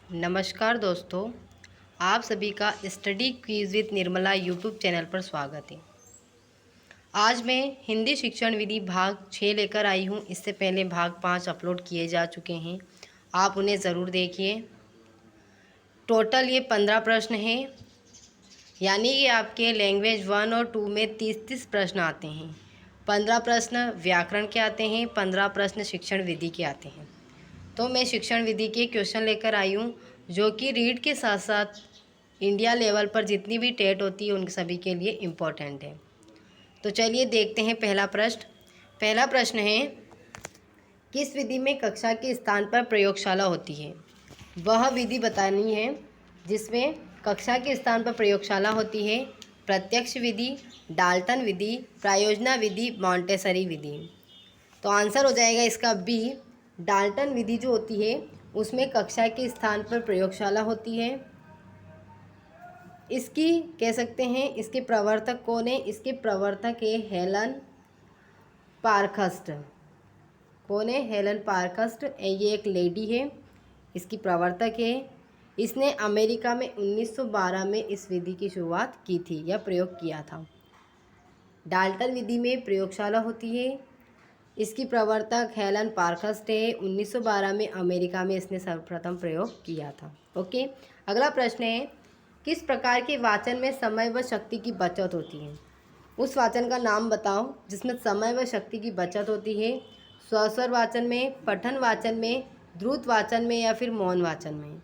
नमस्कार दोस्तों, आप सभी का study quiz with Nirmala YouTube channel पर स्वागत है। आज मैं हिंदी शिक्षण विधि भाग 6 लेकर आई हूँ। इससे पहले भाग 5 अपलोड किए जा चुके हैं, आप उन्हें ज़रूर देखिए। टोटल ये 15 प्रश्न हैं, यानी कि आपके लैंग्वेज 1 और 2 में 30-30 प्रश्न आते हैं। 15 प्रश्न व्याकरण के आते हैं, 15 प्रश्न शिक्षण विधि के आते हैं। तो मैं शिक्षण विधि के क्वेश्चन लेकर आई हूँ, जो कि रीड के साथ साथ इंडिया लेवल पर जितनी भी टेट होती है उन सभी के लिए इम्पोर्टेंट है। तो चलिए देखते हैं पहला प्रश्न है, किस विधि में कक्षा के स्थान पर प्रयोगशाला होती है? वह विधि बतानी है जिसमें कक्षा के स्थान पर प्रयोगशाला होती है। प्रत्यक्ष विधि, डाल्टन विधि, प्रायोजना विधि, मॉन्टेसरी विधि। तो आंसर हो जाएगा इसका बी, डाल्टन विधि जो होती है उसमें कक्षा के स्थान पर प्रयोगशाला होती है। इसकी कह सकते हैं, इसके प्रवर्तक कौन है? इसके प्रवर्तक है हेलन पार्खस्ट। कौन है? हेलन पार्खस्ट। ये एक लेडी है, इसकी प्रवर्तक है। इसने अमेरिका में 1912 में इस विधि की शुरुआत की थी या प्रयोग किया था। डाल्टन विधि में प्रयोगशाला होती है, इसकी प्रवर्तक हेलन पार्खस्ट है। 1912 में अमेरिका में इसने सर्वप्रथम प्रयोग किया था। ओके, अगला प्रश्न है, किस प्रकार के वाचन में समय व शक्ति की बचत होती है? उस वाचन का नाम बताओ जिसमें समय व शक्ति की बचत होती है। स्वस्वर वाचन में, पठन वाचन में, द्रुत वाचन में या फिर मौन वाचन में?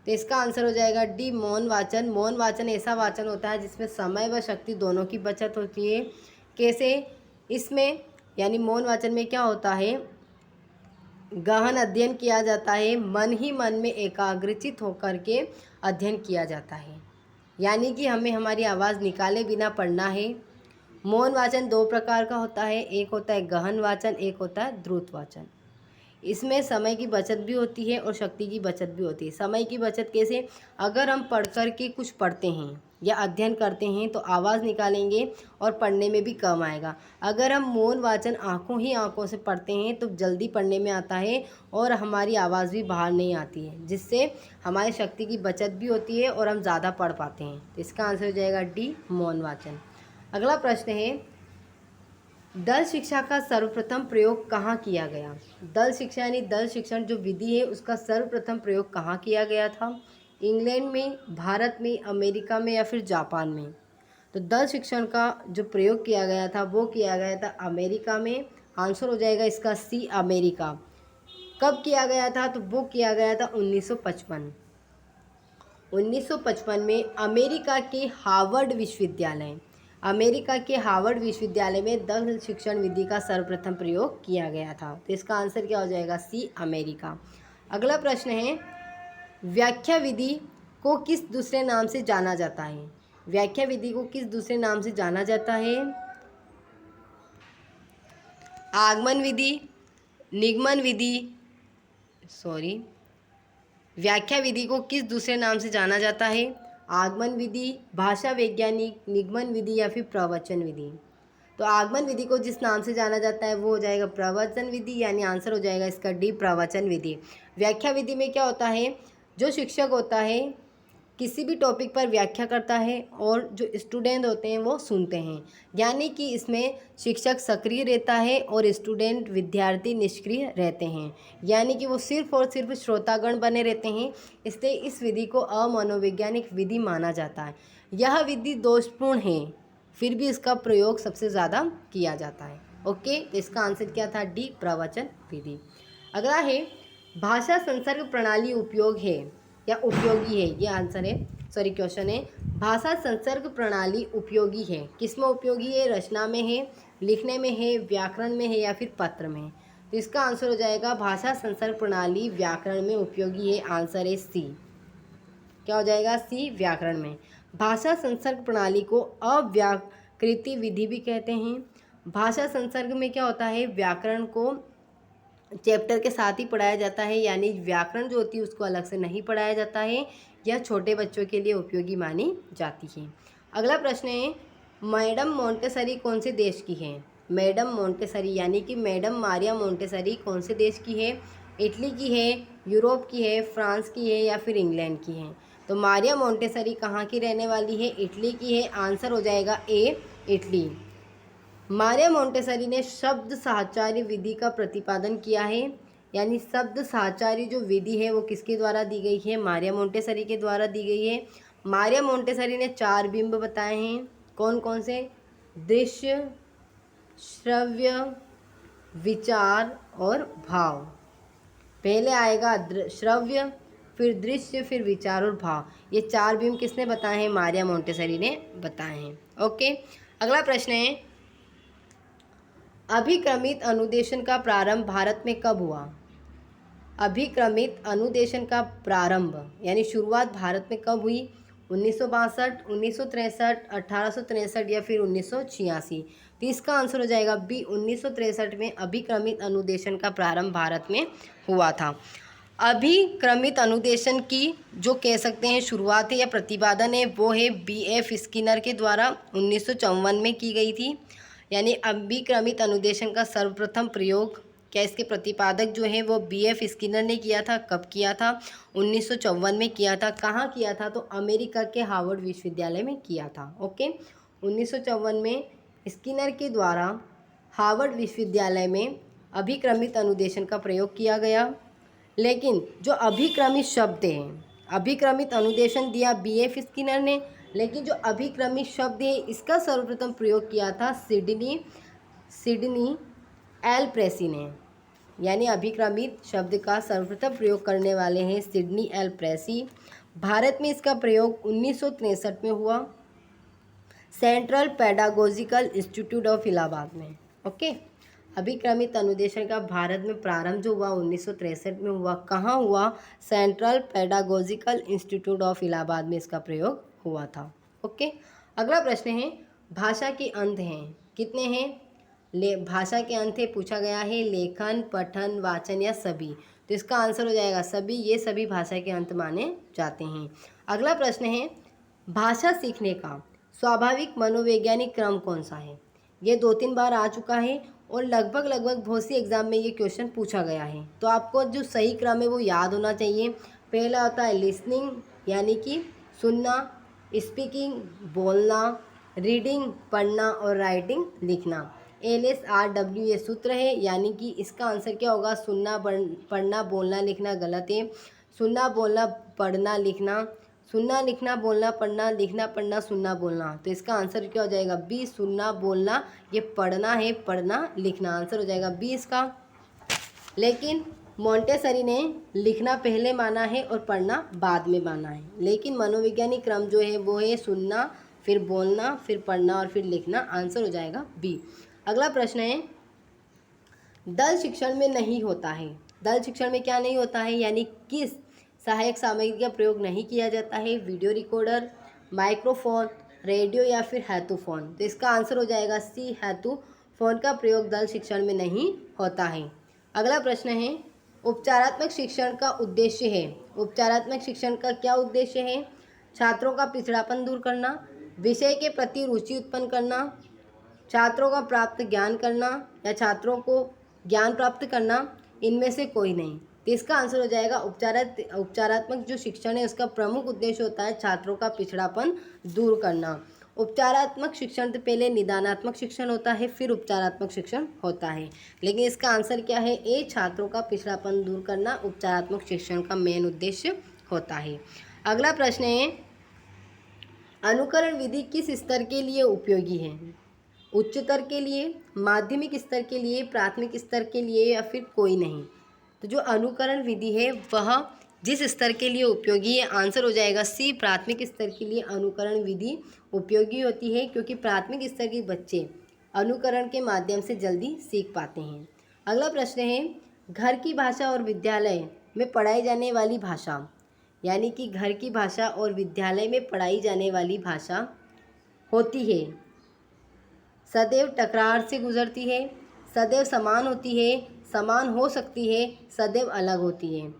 तो इसका आंसर हो जाएगा डी, मौन वाचन। मौन वाचन ऐसा वाचन होता है जिसमें समय व शक्ति दोनों की बचत होती है। कैसे? इसमें यानी मौन वाचन में क्या होता है, गहन अध्ययन किया जाता है, मन ही मन में एकाग्रचित होकर के अध्ययन किया जाता है, यानी कि हमें हमारी आवाज़ निकाले बिना पढ़ना है। मौन वाचन दो प्रकार का होता है, एक होता है गहन वाचन, एक होता है द्रुत वाचन। इसमें समय की बचत भी होती है और शक्ति की बचत भी होती है। समय की बचत कैसे? अगर हम पढ़ कर के कुछ पढ़ते हैं या अध्ययन करते हैं तो आवाज़ निकालेंगे और पढ़ने में भी कम आएगा। अगर हम मौन वाचन आँखों से पढ़ते हैं तो जल्दी पढ़ने में आता है और हमारी आवाज़ भी बाहर नहीं आती है, जिससे हमारी शक्ति की बचत भी होती है और हम ज़्यादा पढ़ पाते हैं। तो इसका आंसर हो जाएगा डी, मौन वाचन। अगला प्रश्न है, दल शिक्षा का सर्वप्रथम प्रयोग कहाँ किया गया? दल शिक्षा यानी दल शिक्षण जो विधि है उसका सर्वप्रथम प्रयोग कहाँ किया गया था? इंग्लैंड में, भारत में, अमेरिका में या फिर जापान में? तो दल शिक्षण का जो प्रयोग किया गया था वो किया गया था अमेरिका में। आंसर हो जाएगा इसका सी, अमेरिका। कब किया गया था? तो वो किया गया था 1955। 1955 में अमेरिका के हार्वर्ड विश्वविद्यालय में दल शिक्षण विधि का सर्वप्रथम प्रयोग किया गया था। तो इसका आंसर क्या हो जाएगा? सी, अमेरिका। अगला प्रश्न है, व्याख्या विधि को किस दूसरे नाम से जाना जाता है? व्याख्या विधि को किस दूसरे नाम से जाना जाता है? आगमन विधि, निगमन विधि, व्याख्या विधि को किस दूसरे नाम से जाना जाता है? आगमन विधि, भाषा वैज्ञानिक, निगमन विधि या फिर प्रवचन विधि? तो आगमन विधि को जिस नाम से जाना जाता है वो हो जाएगा प्रवचन विधि, यानी आंसर हो जाएगा इसका डी, प्रवचन विधि। व्याख्या विधि में क्या होता है, जो शिक्षक होता है किसी भी टॉपिक पर व्याख्या करता है और जो स्टूडेंट होते हैं वो सुनते हैं, यानी कि इसमें शिक्षक सक्रिय रहता है और स्टूडेंट विद्यार्थी निष्क्रिय रहते हैं, यानी कि वो सिर्फ और सिर्फ श्रोतागण बने रहते हैं। इसलिए इस विधि को अमनोवैज्ञानिक विधि माना जाता है। यह विधि दोषपूर्ण है, फिर भी इसका प्रयोग सबसे ज़्यादा किया जाता है। ओके, तो इसका आंसर क्या था? डी, प्रवचन विधि। अगला है, भाषा संसर्ग प्रणाली उपयोग है या उपयोगी है? ये आंसर है, क्वेश्चन है, भाषा संसर्ग प्रणाली उपयोगी है। किसमें उपयोगी है? रचना में है, लिखने में है, व्याकरण में है या फिर पत्र में? तो इसका आंसर हो जाएगा भाषा संसर्ग प्रणाली व्याकरण में उपयोगी है। आंसर है सी। क्या हो जाएगा? सी, व्याकरण में। भाषा संसर्ग प्रणाली को अव्याकृति विधि भी कहते हैं। भाषा संसर्ग में क्या होता है, व्याकरण को चैप्टर के साथ ही पढ़ाया जाता है, यानी व्याकरण जो होती है उसको अलग से नहीं पढ़ाया जाता है। यह छोटे बच्चों के लिए उपयोगी मानी जाती है। अगला प्रश्न है, मैडम मोंटेसरी कौन से देश की है? मैडम मोंटेसरी यानी कि मैडम मारिया मोंटेसरी कौन से देश की है? इटली की है, यूरोप की है, फ्रांस की है या फिर इंग्लैंड की है? तो मारिया मोंटेसरी कहाँ की रहने वाली है? इटली की है। आंसर हो जाएगा ए, इटली। मारिया मोंटेसरी ने शब्द साहचर्य विधि का प्रतिपादन किया है, यानी शब्द साहचर्य जो विधि है वो किसके द्वारा दी गई है? मारिया मोंटेसरी के द्वारा दी गई है। मारिया मोंटेसरी ने 4 बिंब बताए हैं। कौन कौन से? दृश्य, श्रव्य, विचार और भाव। पहले आएगा श्रव्य, फिर दृश्य, फिर विचार और भाव। ये 4 बिंब किसने बताए हैं? मारिया मोंटेसरी ने बताए हैं। ओके, अगला प्रश्न है, अभिक्रमित अनुदेशन का प्रारंभ भारत में कब हुआ? अभिक्रमित अनुदेशन का प्रारंभ यानी शुरुआत भारत में कब हुई? 1962, 1963, 1863 या फिर 1986? तो इसका आंसर हो जाएगा बी, 1963 में अभिक्रमित अनुदेशन का प्रारंभ भारत में हुआ था। अभिक्रमित अनुदेशन की जो कह सकते हैं शुरुआत है या प्रतिपादन है वो है B.F. स्किनर के द्वारा 1954 में की गई थी। यानी अभिक्रमित अनुदेशन का सर्वप्रथम प्रयोग, क्या इसके प्रतिपादक जो है वो B.F. स्किनर ने किया था। कब किया था? 1954 में किया था। कहाँ किया था? तो अमेरिका के हार्वर्ड विश्वविद्यालय में किया था। ओके, 1954 में स्किनर के द्वारा हार्वर्ड विश्वविद्यालय में अभिक्रमित अनुदेशन का प्रयोग किया गया। लेकिन जो अभिक्रमित शब्द हैं, अभिक्रमित अनुदेशन दिया B.F. स्किनर ने, लेकिन जो अभिक्रमित शब्द है इसका सर्वप्रथम प्रयोग किया था सिडनी एल प्रेसी ने। यानी अभिक्रमित शब्द का सर्वप्रथम प्रयोग करने वाले हैं सिडनी एल प्रेसी। भारत में इसका प्रयोग 1963 में हुआ, central pedagogical institute of Allahabad में। ओके, अभिक्रमित अनुदेशन का भारत में प्रारंभ जो हुआ 1963 में हुआ। कहाँ हुआ? Central pedagogical institute of Allahabad में इसका प्रयोग हुआ था। ओके, अगला प्रश्न है, भाषा के अंत हैं कितने हैं? भाषा के अंत है पूछा गया है लेखन, पठन, वाचन या सभी? तो इसका आंसर हो जाएगा सभी। ये सभी भाषा के अंत माने जाते हैं। अगला प्रश्न है, भाषा सीखने का स्वाभाविक मनोवैज्ञानिक क्रम कौन सा है? ये 2-3 बार आ चुका है और लगभग बहुत सी एग्जाम में ये क्वेश्चन पूछा गया है। तो आपको जो सही क्रम है वो याद होना चाहिए। पहला होता है लिसनिंग यानी कि सुनना, स्पीकिंग बोलना, रीडिंग पढ़ना और राइटिंग लिखना। LSRW ये सूत्र है, यानी कि इसका आंसर क्या होगा? सुनना, पढ़ना, बोलना, लिखना गलत है। सुनना, बोलना, पढ़ना, लिखना, सुनना, लिखना, बोलना, पढ़ना, लिखना, पढ़ना, सुनना, बोलना। तो इसका आंसर क्या हो जाएगा? बी, सुनना, बोलना। ये पढ़ना है, पढ़ना, लिखना। आंसर हो जाएगा बी इसका। लेकिन मोंटेसरी ने लिखना पहले माना है और पढ़ना बाद में माना है। लेकिन मनोवैज्ञानिक क्रम जो है वो है सुनना, फिर बोलना, फिर पढ़ना और फिर लिखना। आंसर हो जाएगा बी। अगला प्रश्न है, दल शिक्षण में नहीं होता है। दल शिक्षण में क्या नहीं होता है? यानी किस सहायक सामग्री का प्रयोग नहीं किया जाता है? वीडियो रिकॉर्डर, माइक्रोफोन, रेडियो या फिर हेतुफोन? तो इसका आंसर हो जाएगा सी, हेतुफोन का प्रयोग दल शिक्षण में नहीं होता है। अगला प्रश्न है, उपचारात्मक शिक्षण का उद्देश्य है। उपचारात्मक शिक्षण का क्या उद्देश्य है? छात्रों का पिछड़ापन दूर करना, विषय के प्रति रुचि उत्पन्न करना, छात्रों का प्राप्त ज्ञान करना या छात्रों को ज्ञान प्राप्त करना? इनमें से कोई नहीं। तो इसका आंसर हो जाएगा उपचारात्मक जो शिक्षण है उसका प्रमुख उद्देश्य होता है छात्रों का पिछड़ापन दूर करना। उपचारात्मक शिक्षण से पहले निदानात्मक शिक्षण होता है, फिर उपचारात्मक शिक्षण होता है। लेकिन इसका आंसर क्या है? ए, छात्रों का पिछड़ापन दूर करना उपचारात्मक शिक्षण का मेन उद्देश्य होता है। अगला प्रश्न है, अनुकरण विधि किस स्तर के लिए उपयोगी है? उच्चतर के लिए, माध्यमिक स्तर के लिए, प्राथमिक स्तर के लिए या फिर कोई नहीं? तो जो अनुकरण विधि है वह जिस स्तर के लिए उपयोगी है, आंसर हो जाएगा सी, प्राथमिक स्तर के लिए अनुकरण विधि उपयोगी होती है, क्योंकि प्राथमिक स्तर के बच्चे अनुकरण के माध्यम से जल्दी सीख पाते हैं। अगला प्रश्न है, घर की भाषा और विद्यालय में पढ़ाई जाने वाली भाषा, यानी कि घर की भाषा और विद्यालय में पढ़ाई जाने वाली भाषा होती है, सदैव टकरार से गुजरती है, सदैव समान होती है, समान हो सकती है, सदैव अलग होती है।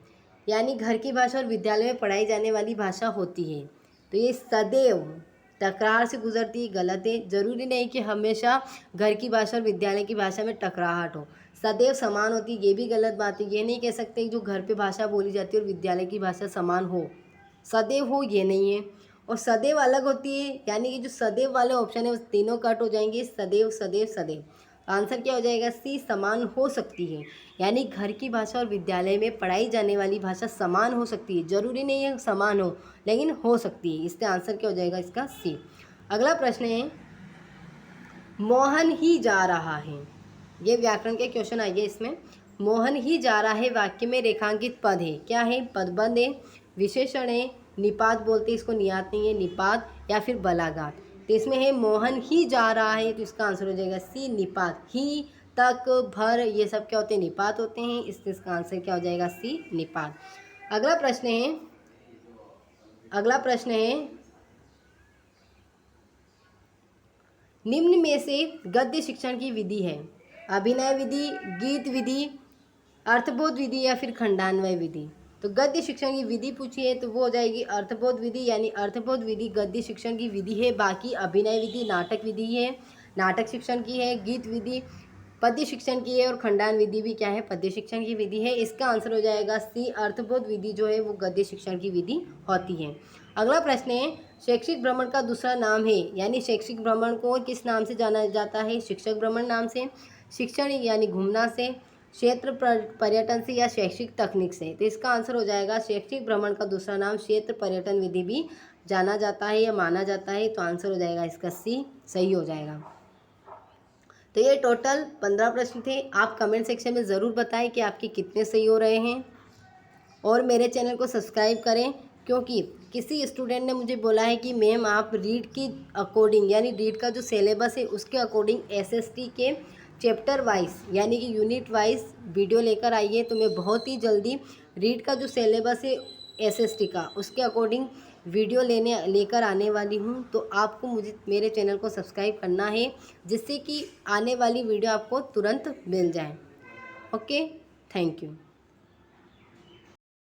यानी घर की भाषा और विद्यालय में पढ़ाई जाने वाली भाषा होती है। तो ये सदैव टकरार से गुजरती है, गलत है। जरूरी नहीं कि हमेशा घर की भाषा और विद्यालय की भाषा में टकराहट हो। सदैव समान होती है, ये भी गलत बात है। ये नहीं कह सकते जो घर पे भाषा बोली जाती है और विद्यालय की भाषा समान हो, सदैव हो, ये नहीं है। और सदैव अलग होती है, यानी कि जो सदैव वाले ऑप्शन है वो तीनों कट हो जाएंगे, सदैव सदैव सदैव। आंसर क्या हो जाएगा? सी, समान हो सकती है। यानी घर की भाषा और विद्यालय में पढ़ाई जाने वाली भाषा समान हो सकती है, जरूरी नहीं है समान हो, लेकिन हो सकती है। इसका आंसर क्या हो जाएगा? इसका सी। अगला प्रश्न है, मोहन ही जा रहा है। ये व्याकरण के क्वेश्चन आइए इसमें। मोहन ही जा रहा है वाक्य में रेखांकित पद है, क्या है? पदबंध है, विशेषण है, निपात बोलते हैं इसको, नियात नहीं है, निपात या फिर बलाघात। तो इसमें है मोहन ही जा रहा है, तो इसका आंसर हो जाएगा सी, निपात। ही, तक, भर, ये सब क्या होते हैं? निपात होते हैं। इसका आंसर क्या हो जाएगा? सी, निपात। अगला प्रश्न है निम्न में से गद्य शिक्षण की विधि है? अभिनय विधि, गीत विधि, अर्थबोध विधि या फिर खंडान्वय विधि। तो गद्य शिक्षण की विधि पूछी है तो वो हो जाएगी अर्थबोध विधि, यानी अर्थबोध विधि गद्य शिक्षण की विधि है। बाकी अभिनय विधि नाटक विधि है, नाटक शिक्षण की है। गीत विधि पद्य शिक्षण की है और खंडान विधि भी क्या है? पद्य शिक्षण की विधि है। इसका आंसर हो जाएगा सी, अर्थबोध विधि जो है वो गद्य शिक्षण की विधि होती है। अगला प्रश्न है, शैक्षिक भ्रमण का दूसरा नाम है, यानी शैक्षिक भ्रमण को किस नाम से जाना जाता है? शिक्षक भ्रमण नाम से, शिक्षण यानी घूमना से, क्षेत्र पर्यटन से या शैक्षिक तकनीक से। तो इसका आंसर हो जाएगा शैक्षिक भ्रमण का दूसरा नाम क्षेत्र पर्यटन विधि भी जाना जाता है या माना जाता है। तो आंसर हो जाएगा इसका सी, सही हो जाएगा। तो ये टोटल 15 प्रश्न थे। आप कमेंट सेक्शन में ज़रूर बताएं कि आपके कितने सही हो रहे हैं, और मेरे चैनल को सब्सक्राइब करें, क्योंकि किसी स्टूडेंट ने मुझे बोला है कि मैम आप रीड की अकॉर्डिंग, यानी रीड का जो सिलेबस है उसके अकॉर्डिंग एसएसटी के चैप्टर वाइज यानी कि यूनिट वाइज वीडियो लेकर आइए। तो मैं बहुत ही जल्दी रीड का जो सिलेबस है एसएसटी का उसके अकॉर्डिंग वीडियो लेकर आने वाली हूँ। तो आपको मेरे चैनल को सब्सक्राइब करना है, जिससे कि आने वाली वीडियो आपको तुरंत मिल जाए। Okay, thank you.